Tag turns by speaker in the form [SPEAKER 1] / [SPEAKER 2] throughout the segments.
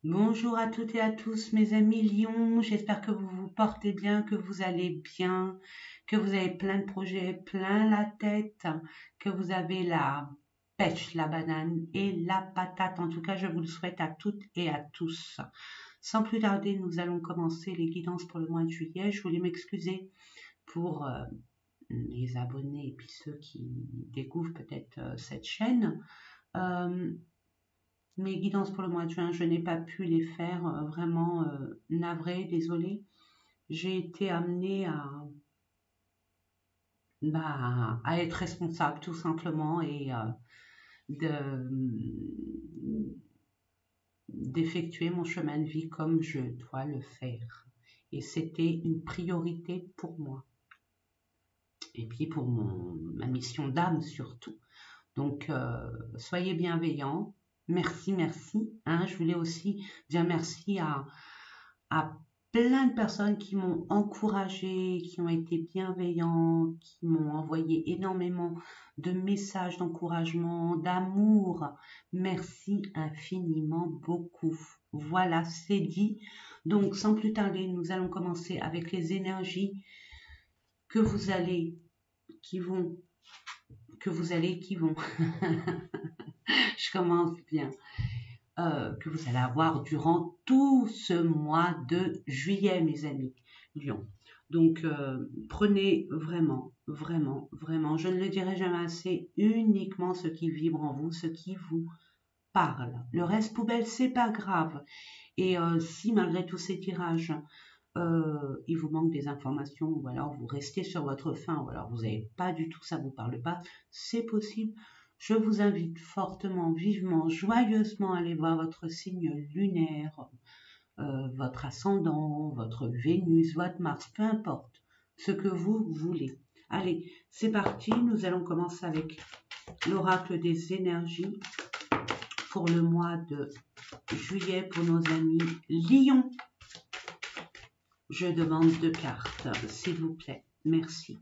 [SPEAKER 1] Bonjour à toutes et à tous mes amis Lion, j'espère que vous vous portez bien, que vous allez bien, que vous avez plein de projets, plein la tête, que vous avez la pêche, la banane et la patate. En tout cas, je vous le souhaite à toutes et à tous. Sans plus tarder, nous allons commencer les guidances pour le mois de juillet. Je voulais m'excuser pour les abonnés et puis ceux qui découvrent peut-être cette chaîne. Euh, Mes guidances pour le mois de juin, je n'ai pas pu les faire, vraiment navrée, désolée. J'ai été amenée à être responsable tout simplement et d'effectuer mon chemin de vie comme je dois le faire. Et c'était une priorité pour moi. Et puis pour ma mission d'âme surtout. Donc, soyez bienveillants. Merci, merci. Hein, je voulais aussi dire merci à plein de personnes qui m'ont encouragée, qui ont été bienveillants, qui m'ont envoyé énormément de messages d'encouragement, d'amour. Merci infiniment beaucoup. Voilà, c'est dit. Donc, sans plus tarder, nous allons commencer avec les énergies que vous allez, qui vont, qui vont. Je commence bien. Que vous allez avoir durant tout ce mois de juillet, mes amis Lion. Donc, prenez vraiment, vraiment, vraiment, je ne le dirai jamais assez, uniquement ce qui vibre en vous, ce qui vous parle. Le reste poubelle, c'est pas grave. Et si malgré tous ces tirages, il vous manque des informations, ou alors vous restez sur votre faim, ou alors vous n'avez pas du tout, ça vous parle pas, c'est possible. Je vous invite fortement, vivement, joyeusement à aller voir votre signe lunaire, votre ascendant, votre Vénus, votre Mars, peu importe ce que vous voulez. Allez, c'est parti, nous allons commencer avec l'oracle des énergies pour le mois de juillet pour nos amis Lion. Je demande 2 cartes, s'il vous plaît. Merci.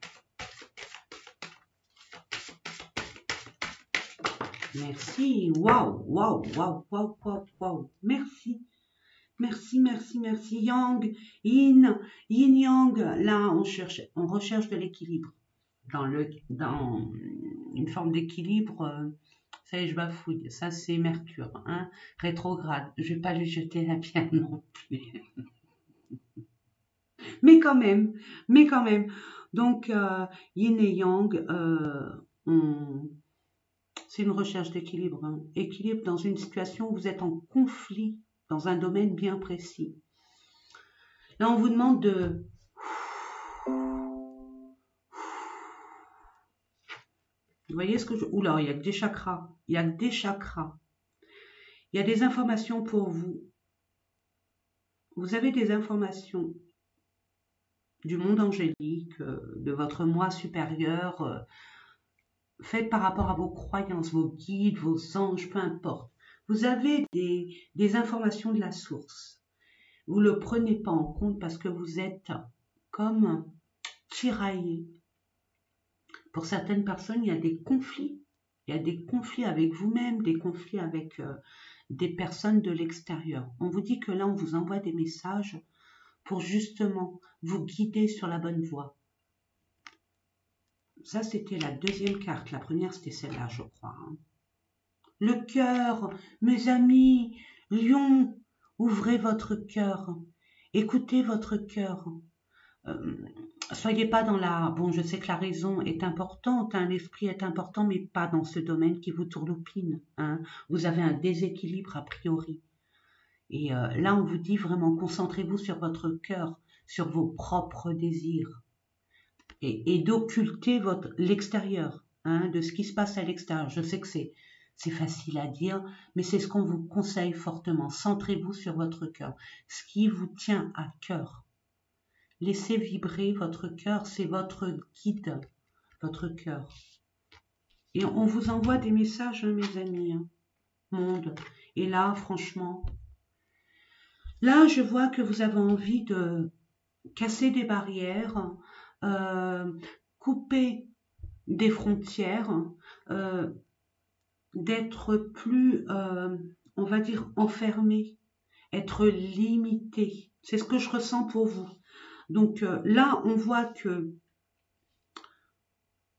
[SPEAKER 1] Merci. Waouh, waouh, waouh, waouh, waouh, waouh. Merci. Merci, merci, merci. Yang, yin, yin, yang. Là, on recherche de l'équilibre. Dans une forme d'équilibre, ça y est, je bafouille. Ça, c'est Mercure, hein, rétrograde. Je vais pas lui jeter la pierre non plus. Mais quand même, mais quand même. Donc, yin et yang, c'est une recherche d'équilibre. Hein. Équilibre dans une situation où vous êtes en conflit dans un domaine bien précis. Là, on vous demande de... Vous voyez ce que je... Oula, il y a que des chakras. Il y a que des chakras. Il y a des informations pour vous. Vous avez des informations du monde angélique, de votre moi supérieur, faites par rapport à vos croyances, vos guides, vos anges, peu importe. Vous avez des informations de la source. Vous ne le prenez pas en compte parce que vous êtes comme tiraillé. Pour certaines personnes, il y a des conflits. Il y a des conflits avec vous-même, des conflits avec des personnes de l'extérieur. On vous dit que là, on vous envoie des messages pour justement vous guider sur la bonne voie. Ça, c'était la deuxième carte. La première, c'était celle-là, je crois. Hein. Le cœur, mes amis, Lion, ouvrez votre cœur. Écoutez votre cœur. Soyez pas dans la... Bon, je sais que la raison est importante, hein, l'esprit est important, mais pas dans ce domaine qui vous tourloupine. Hein. Vous avez un déséquilibre a priori. Et là, on vous dit vraiment, concentrez-vous sur votre cœur, sur vos propres désirs. Et d'occulter l'extérieur, hein, de ce qui se passe à l'extérieur. Je sais que c'est facile à dire, mais c'est ce qu'on vous conseille fortement. Centrez-vous sur votre cœur, ce qui vous tient à cœur. Laissez vibrer votre cœur, c'est votre guide, votre cœur. Et on vous envoie des messages, hein, mes amis, hein, monde. Et là, franchement, là, je vois que vous avez envie de casser des barrières, couper des frontières, d'être plus, on va dire, enfermé. être limité. C'est ce que je ressens pour vous. Donc là, on voit que,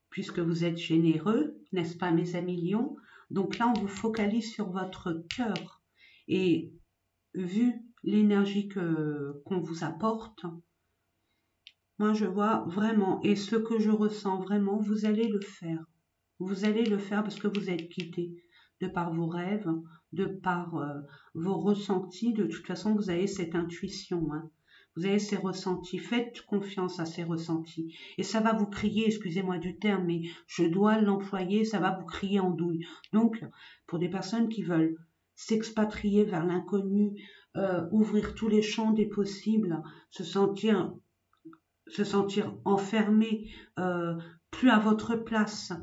[SPEAKER 1] puisque vous êtes généreux, n'est-ce pas mes amis lions, donc là, on vous focalise sur votre cœur. Et vu l'énergie qu'on vous apporte, moi, je vois vraiment, et ce que je ressens vraiment, vous allez le faire. Vous allez le faire parce que vous êtes quitté de par vos rêves, de par vos ressentis. De toute façon, vous avez cette intuition, hein. Vous avez ces ressentis. Faites confiance à ces ressentis. Et ça va vous crier, excusez-moi du terme, mais je dois l'employer, ça va vous crier en douille. Donc, pour des personnes qui veulent s'expatrier vers l'inconnu, ouvrir tous les champs des possibles, se sentir enfermé, plus à votre place.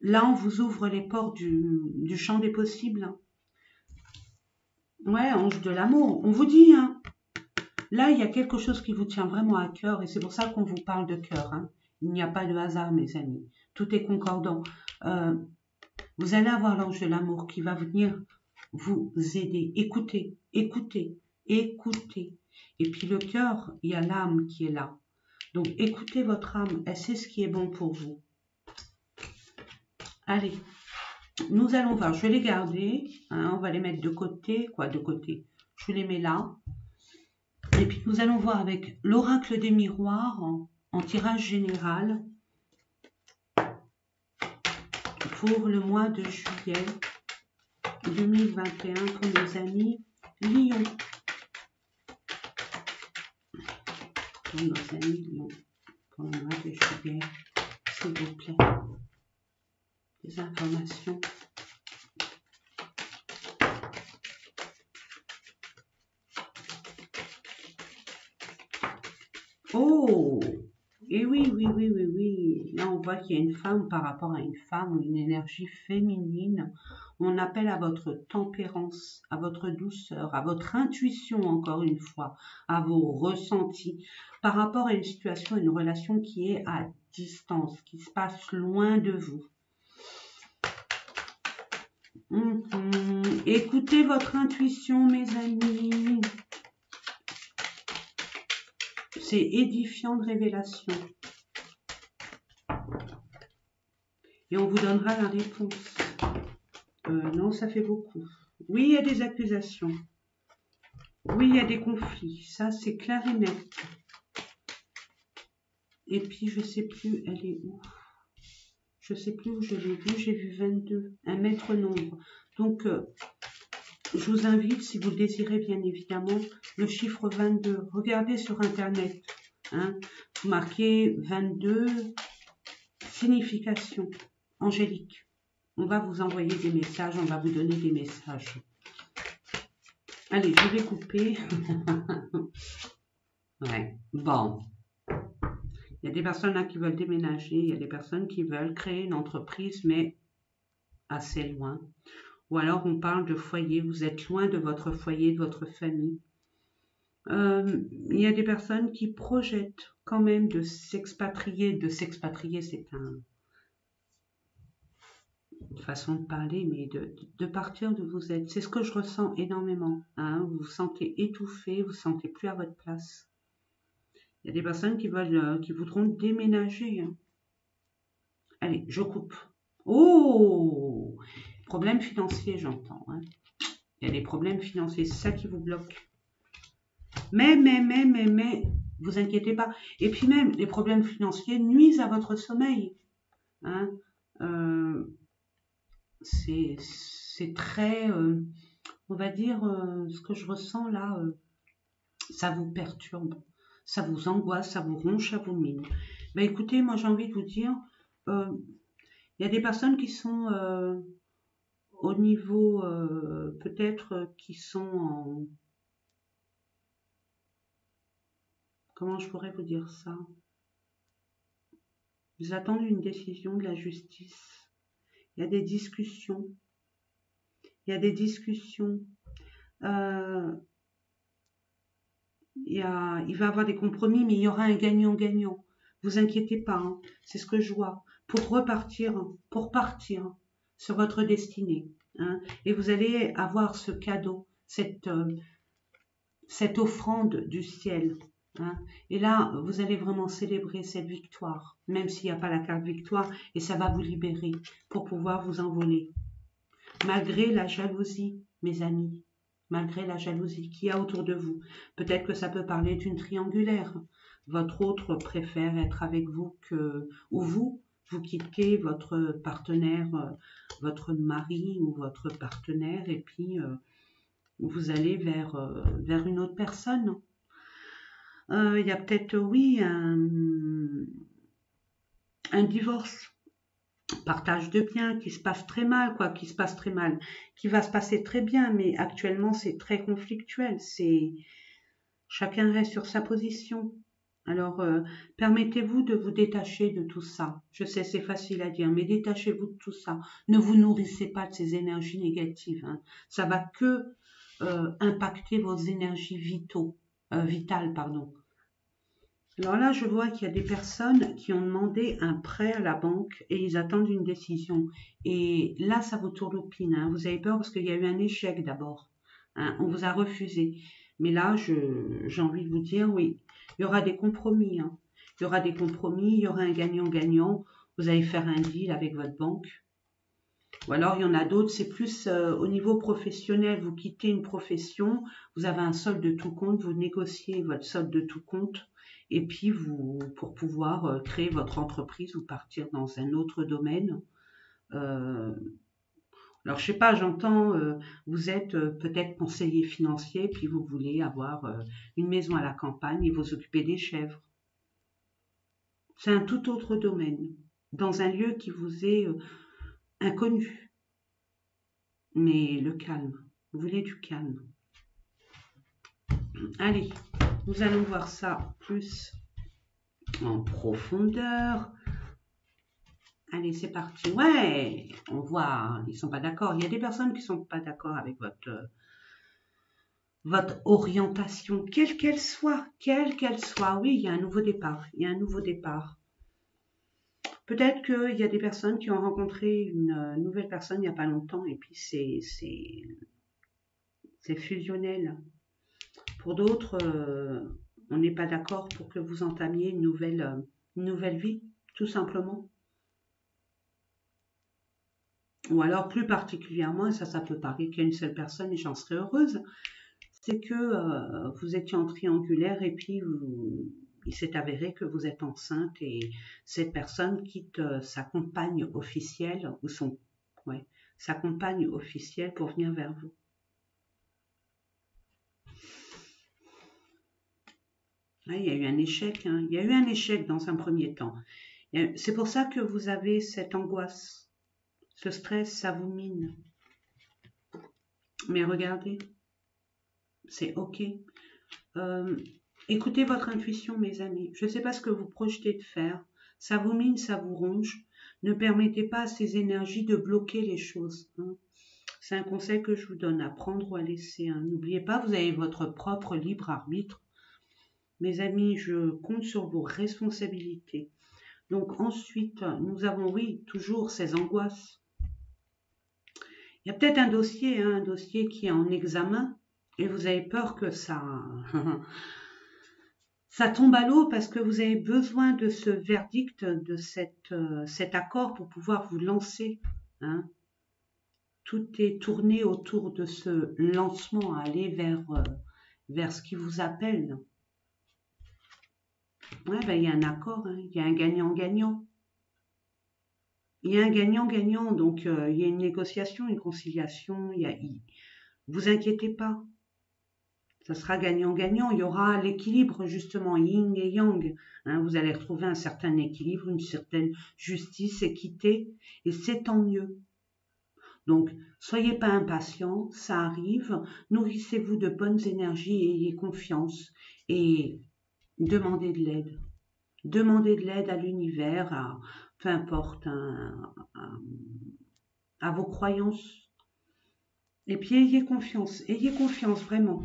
[SPEAKER 1] Là, on vous ouvre les portes du champ des possibles. Ouais, ange de l'amour, on vous dit, hein. Là, il y a quelque chose qui vous tient vraiment à cœur et c'est pour ça qu'on vous parle de cœur, hein. Il n'y a pas de hasard, mes amis. Tout est concordant. Vous allez avoir l'ange de l'amour qui va venir vous aider. Écoutez, écoutez, écoutez. Et puis le cœur, il y a l'âme qui est là. Donc écoutez votre âme, elle sait ce qui est bon pour vous. Allez, nous allons voir, je vais les garder, hein, on va les mettre de côté, de côté, je vous les mets là. Et puis nous allons voir avec l'oracle des miroirs en tirage général pour le mois de juillet 2021 pour nos amis Lions. Pour nos amis Lions, pour le mois de juillet, s'il vous plaît. Des informations. Oh, et oui, oui, oui, oui, oui. Là, on voit qu'il y a une femme par rapport à une femme, ou une énergie féminine. On appelle à votre tempérance, à votre douceur, à votre intuition, encore une fois, à vos ressentis, par rapport à une situation, une relation qui est à distance, qui se passe loin de vous. Écoutez votre intuition, mes amis. C'est édifiant de révélation. Et on vous donnera la réponse. Non, ça fait beaucoup. Oui, il y a des accusations. Oui, il y a des conflits. Ça, c'est clair et net. Et puis, je ne sais plus, elle est où? Je ne sais plus où je l'ai vue. J'ai vu 22, un maître nombre. Donc, je vous invite, si vous le désirez, bien évidemment, le chiffre 22. Regardez sur Internet. Hein, vous marquez 22, signification angélique. On va vous envoyer des messages, on va vous donner des messages. Allez, je vais couper. Ouais, bon. Il y a des personnes là qui veulent déménager, il y a des personnes qui veulent créer une entreprise, mais assez loin. Ou alors on parle de foyer, vous êtes loin de votre foyer, de votre famille. Il y a des personnes qui projettent quand même de s'expatrier. De s'expatrier, c'est une façon de parler, mais de partir de vous êtes. C'est ce que je ressens énormément. Hein. Vous vous sentez étouffé, vous ne vous sentez plus à votre place. Il y a des personnes qui voudront déménager. Hein. Allez, je coupe. Oh! Problème financier, j'entends. Hein. Il y a des problèmes financiers, c'est ça qui vous bloque. Mais, vous inquiétez pas. Et puis même, les problèmes financiers nuisent à votre sommeil. Hein. C'est très, on va dire, ce que je ressens là, ça vous perturbe, ça vous angoisse, ça vous ronge, ça vous mine. Ben écoutez, moi j'ai envie de vous dire, il y a des personnes qui sont au niveau, peut-être, qui sont en... Comment je pourrais vous dire ça? Ils attendent une décision de la justice. Il y a des discussions. Il y a des discussions. Il va y avoir des compromis, mais il y aura un gagnant-gagnant. Vous inquiétez pas, hein, c'est ce que je vois. Pour partir sur votre destinée. Hein, et vous allez avoir ce cadeau, cette offrande du ciel. Hein. Et là, vous allez vraiment célébrer cette victoire, même s'il n'y a pas la carte victoire, et ça va vous libérer pour pouvoir vous envoler. Malgré la jalousie, mes amis, malgré la jalousie qu'il y a autour de vous. Peut-être que ça peut parler d'une triangulaire. Votre autre préfère être avec vous ou vous quittez votre partenaire, votre mari ou votre partenaire, et puis vous allez vers une autre personne. Il y a peut-être, oui, un divorce, partage de biens qui se passe très mal, qui se passe très mal, qui va se passer très bien, mais actuellement c'est très conflictuel, chacun reste sur sa position. Alors, permettez-vous de vous détacher de tout ça. Je sais, c'est facile à dire, mais détachez-vous de tout ça. Ne vous nourrissez pas de ces énergies négatives. Hein. Ça va que impacter vos énergies vitales, pardon. Alors là, je vois qu'il y a des personnes qui ont demandé un prêt à la banque et ils attendent une décision. Et là, ça vous tourloupine. Hein. Vous avez peur parce qu'il y a eu un échec d'abord. Hein. On vous a refusé. Mais là, j'ai envie de vous dire, oui, il y aura des compromis. Hein. Il y aura des compromis, il y aura un gagnant-gagnant. Vous allez faire un deal avec votre banque. Ou alors, il y en a d'autres, c'est plus au niveau professionnel. Vous quittez une profession, vous avez un solde de tout compte, vous négociez votre solde de tout compte. Et puis, pour pouvoir créer votre entreprise ou partir dans un autre domaine. Alors, je sais pas, j'entends, vous êtes peut-être conseiller financier, puis vous voulez avoir une maison à la campagne et vous occuper des chèvres. C'est un tout autre domaine, dans un lieu qui vous est inconnu. Mais le calme, vous voulez du calme. Allez, nous allons voir ça plus en profondeur. Allez, c'est parti. Ouais, on voit, ils sont pas d'accord. Il y a des personnes qui sont pas d'accord avec votre orientation, quelle qu'elle soit. Oui, il y a un nouveau départ. Il y a un nouveau départ. Peut-être qu'il y a des personnes qui ont rencontré une nouvelle personne il n'y a pas longtemps et puis c'est fusionnel. Pour d'autres, on n'est pas d'accord pour que vous entamiez une nouvelle vie, tout simplement. Ou alors plus particulièrement, et ça peut parler qu'à une seule personne et j'en serais heureuse, c'est que vous étiez en triangulaire et puis il s'est avéré que vous êtes enceinte et cette personne quitte sa compagne officielle ou sa compagne officielle pour venir vers vous. Ouais, il y a eu un échec, hein. Il y a eu un échec dans un premier temps. C'est pour ça que vous avez cette angoisse. Ce stress, ça vous mine. Mais regardez, c'est ok. Écoutez votre intuition, mes amis. Je ne sais pas ce que vous projetez de faire. Ça vous mine, ça vous ronge. Ne permettez pas à ces énergies de bloquer les choses. Hein. C'est un conseil que je vous donne, à prendre ou à laisser. Hein. N'oubliez pas, vous avez votre propre libre arbitre. Mes amis, je compte sur vos responsabilités. Donc ensuite, nous avons, oui, toujours ces angoisses. Il y a peut-être un dossier qui est en examen et vous avez peur que ça tombe à l'eau parce que vous avez besoin de ce verdict, de cet accord pour pouvoir vous lancer. Hein. Tout est tourné autour de ce lancement, à aller vers ce qui vous appelle. Ouais, ben, il y a un accord, hein. Il y a un gagnant-gagnant. Il y a un gagnant-gagnant, donc il y a une négociation, une conciliation. Vous inquiétez pas, ça sera gagnant-gagnant. Il y aura l'équilibre justement, yin et yang. Hein, vous allez retrouver un certain équilibre, une certaine justice, équité, et c'est tant mieux. Donc, soyez pas impatients, ça arrive. Nourrissez-vous de bonnes énergies, ayez confiance et demandez de l'aide. Demandez de l'aide à l'univers, peu importe, à vos croyances. Et puis ayez confiance vraiment.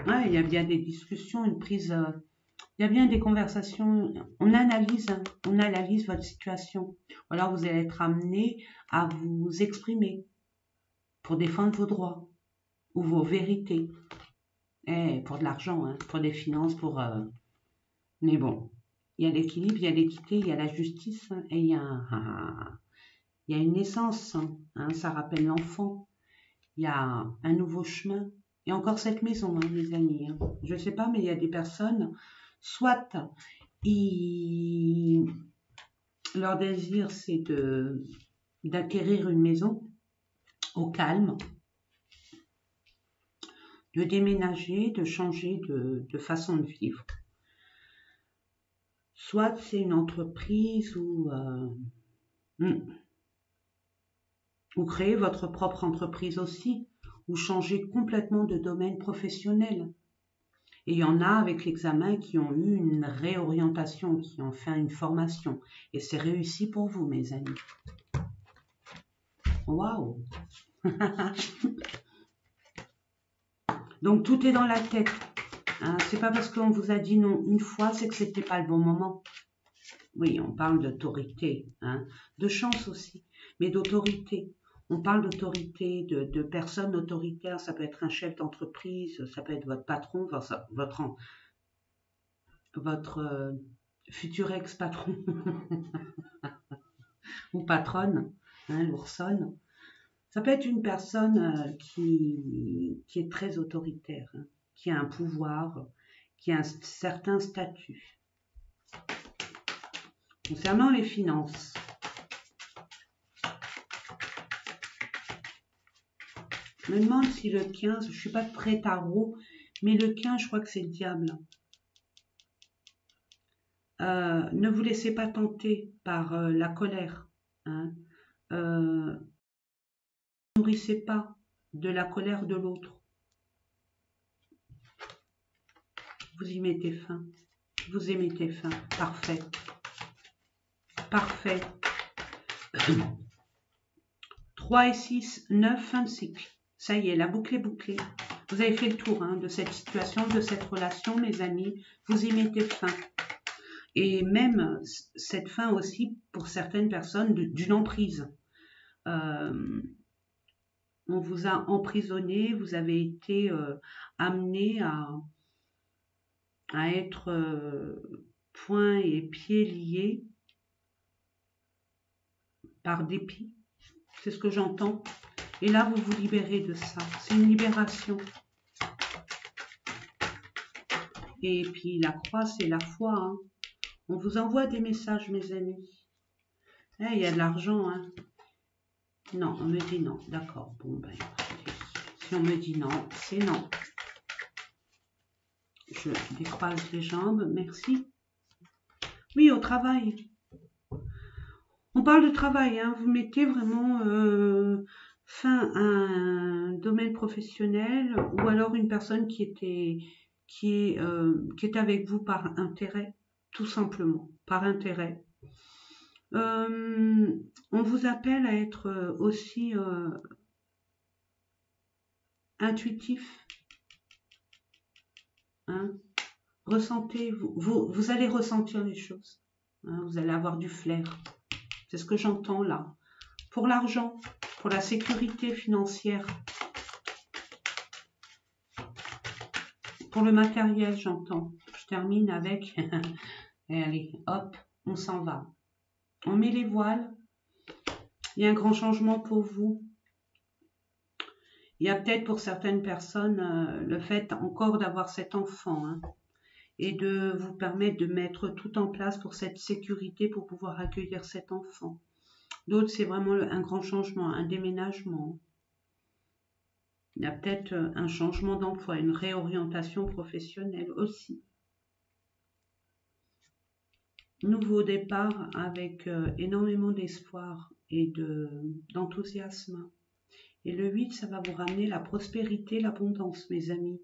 [SPEAKER 1] Ouais, il y a bien des discussions, une prise, il y a bien des conversations. On analyse votre situation. Ou alors vous allez être amené à vous exprimer pour défendre vos droits. ou vos vérités. Pour de l'argent, hein, pour des finances, mais bon, il y a l'équilibre, il y a l'équité, il y a la justice, hein, et il y a une naissance, hein, ça rappelle l'enfant. Il y a un nouveau chemin. Et encore cette maison, hein, mes amis. Hein. Je ne sais pas, mais il y a des personnes, soit leur désir, c'est d'acquérir une maison au calme, de déménager, de changer de façon de vivre. Soit c'est une entreprise ou créer votre propre entreprise aussi, ou changer complètement de domaine professionnel. Et il y en a avec l'examen qui ont eu une réorientation, qui ont fait une formation. Et c'est réussi pour vous, mes amis. Waouh! Donc tout est dans la tête. Hein, c'est pas parce qu'on vous a dit non une fois, c'est que c'était pas le bon moment. Oui, on parle d'autorité, hein, de chance aussi, mais d'autorité. On parle d'autorité, de personnes autoritaires. Ça peut être un chef d'entreprise, ça peut être votre patron, votre futur ex-patron ou patronne, hein, l'oursonne. Ça peut être une personne qui est très autoritaire, hein, qui a un pouvoir, qui a un certain statut. Concernant les finances, je me demande si le 15, je ne suis pas très tarot, mais le 15, je crois que c'est le diable. Ne vous laissez pas tenter par la colère. Hein. Ne nourrissez pas de la colère de l'autre. Vous y mettez fin. Vous y mettez fin. Parfait. Parfait. 3 et 6, 9, fin de cycle. Ça y est, la boucle est bouclée. Vous avez fait le tour hein, de cette situation, de cette relation, mes amis. Vous y mettez fin. Et même cette fin aussi, pour certaines personnes, d'une emprise. On vous a emprisonné, vous avez été amené à être poings et pieds liés par dépit. C'est ce que j'entends. Et là, vous vous libérez de ça. C'est une libération. Et puis, la croix, c'est la foi. Hein. On vous envoie des messages, mes amis. Il y a de l'argent. Hein. Non, on me dit non. D'accord. Bon, ben, si on me dit non, c'est non. Je décroise les jambes. Merci. Oui, au travail. On parle de travail. Hein. Vous mettez vraiment fin à un domaine professionnel ou alors une personne qui est avec vous par intérêt, tout simplement, par intérêt. On vous appelle à être aussi intuitif. Hein. Ressentez, vous allez ressentir les choses. Hein. Vous allez avoir du flair. C'est ce que j'entends là. Pour l'argent, pour la sécurité financière. Pour le matériel, j'entends. Je termine avec... Et allez, hop, on s'en va. On met les voiles. Il y a un grand changement pour vous. Il y a peut-être pour certaines personnes le fait encore d'avoir cet enfant. Hein, et de vous permettre de mettre tout en place pour cette sécurité pour pouvoir accueillir cet enfant. D'autres, c'est vraiment un grand changement, un déménagement. Il y a peut-être un changement d'emploi, une réorientation professionnelle aussi. Nouveau départ avec énormément d'espoir et d'enthousiasme. Et le 8, ça va vous ramener la prospérité, l'abondance, mes amis.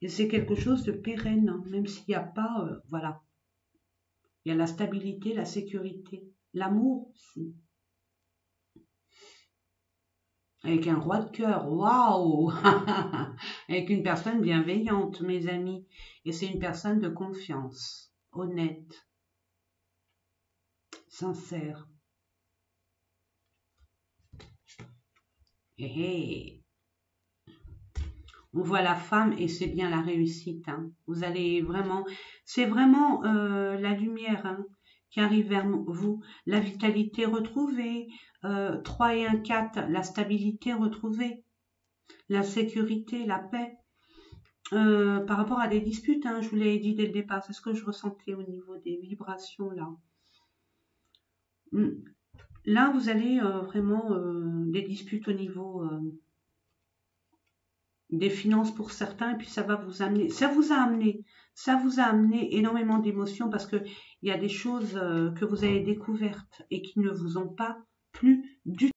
[SPEAKER 1] Et c'est quelque chose de pérenne, hein, même s'il n'y a pas, voilà. Il y a la stabilité, la sécurité, l'amour aussi. Avec un roi de cœur, waouh. Avec une personne bienveillante, mes amis. Et c'est une personne de confiance, honnête, sincère. Hé hé. On voit la femme et c'est bien la réussite. Hein. Vous allez vraiment, c'est vraiment la lumière hein, qui arrive vers vous, la vitalité retrouvée, 3 et 1, 4, la stabilité retrouvée, la sécurité, la paix. Par rapport à des disputes, hein, je vous l'ai dit dès le départ, c'est ce que je ressentais au niveau des vibrations là. Là, vous allez vraiment des disputes au niveau des finances pour certains, et puis ça va vous amener, ça vous a amené énormément d'émotions parce que il y a des choses que vous avez découvertes et qui ne vous ont pas plu du tout.